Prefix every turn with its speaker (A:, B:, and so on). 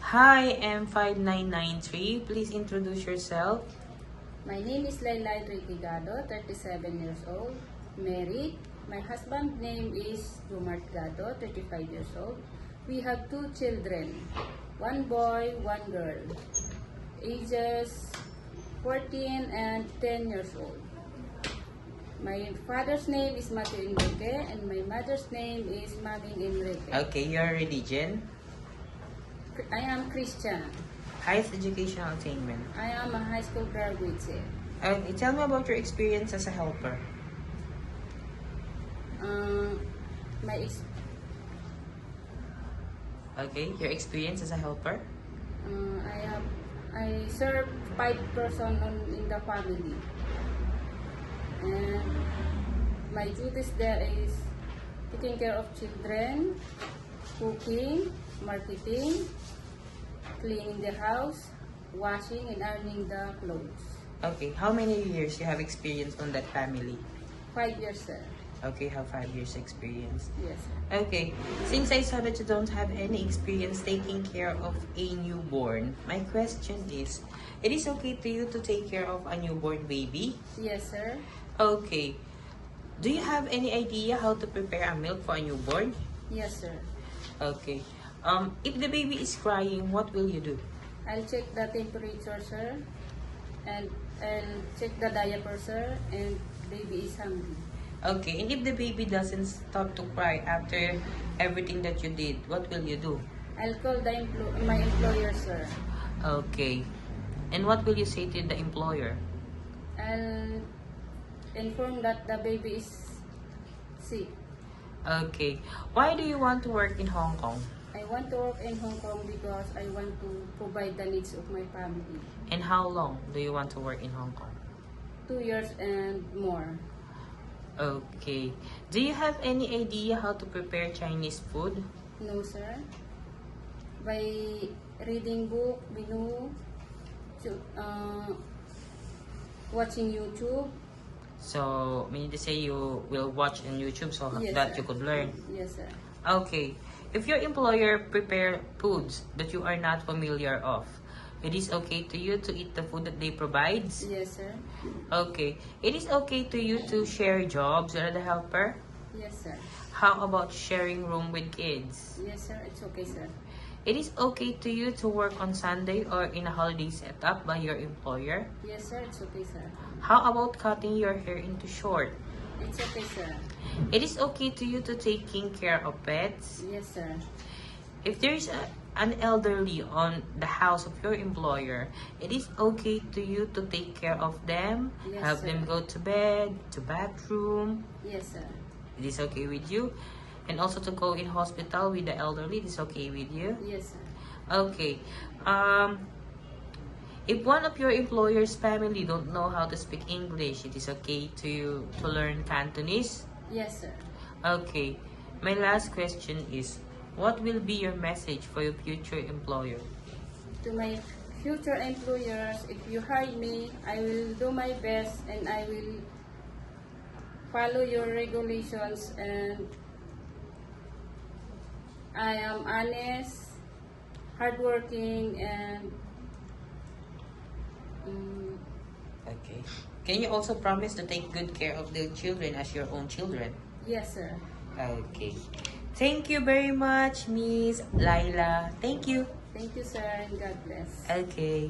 A: Hi, M5993. Please introduce yourself.
B: My name is Laylay Gado, 37 years old, married. My husband's name is Jumart Gado, 35 years old. We have two children, one boy, one girl, ages 14 and 10 years old. My father's name is Matthew Enrique and my mother's name is Maming Enrique.
A: Okay, your religion?
B: I am Christian.
A: Highest educational attainment.
B: I am a high school graduate, sir.
A: Okay, tell me about your experience as a helper.
B: My
A: Okay, your experience as a helper.
B: I serve 5 persons in the family, and my duties there is taking care of children, cooking, marketing, cleaning the house, washing and ironing the clothes.
A: Okay, how many years you have experience on that family?
B: 5 years, sir.
A: Okay, have 5 years experience.
B: Yes, sir.
A: Okay, since I saw that you don't have any experience taking care of a newborn, my question is, it is okay to you to take care of a newborn baby?
B: Yes, sir.
A: Okay, do you have any idea how to prepare a milk for a newborn?
B: Yes, sir.
A: Okay, if the baby is crying, what will you do?
B: I'll check the temperature, sir, and I'll check the diaper, sir, and baby is hungry.
A: Okay, and if the baby doesn't stop to cry after everything that you did, what will you do?
B: I'll call my employer, sir.
A: Okay, and what will you say to the employer?
B: I'll inform that the baby is sick.
A: Okay, why do you want to work in Hong Kong?
B: I want to work in Hong Kong because I want to provide the needs of my family.
A: And how long do you want to work in Hong Kong?
B: 2 years and more.
A: Okay, do you have any idea how to prepare Chinese food?
B: No, sir. By reading book, menu, watching YouTube.
A: So, meaning to say you will watch on YouTube so
B: Yes,
A: that
B: sir.
A: you could learn.
B: Yes, sir.
A: Okay, if your employer prepare foods that you are not familiar of, it is okay to you to eat the food that they provide?
B: Yes, sir.
A: Okay, it is okay to you to share jobs with the helper?
B: Yes, sir.
A: How about sharing room with kids?
B: Yes, sir. It's okay, sir.
A: It is okay to you to work on Sunday or in a holiday setup by your employer?
B: Yes, sir. It's okay, sir.
A: How about cutting your hair into short?
B: It's okay, sir.
A: It is okay to you to taking care of pets?
B: Yes, sir.
A: If there is an elderly on the house of your employer, it is okay to you to take care of them,
B: Yes,
A: help
B: sir.
A: them go to bed, to bathroom.
B: Yes, sir.
A: It is okay with you? And also to go in hospital with the elderly, it is okay with you?
B: Yes, sir.
A: Okay. If one of your employer's family don't know how to speak English, it is okay to learn Cantonese?
B: Yes, sir.
A: Okay. My last question is, what will be your message for your future employer?
B: To my future employers, if you hire me, I will do my best and I will follow your regulations, and I am honest, hardworking, and
A: Okay. Can you also promise to take good care of the children as your own children?
B: yes, sir.
A: Okay. Thank you very much, Miss Laila. Thank you.
B: Thank you, sir, and God bless.
A: Okay.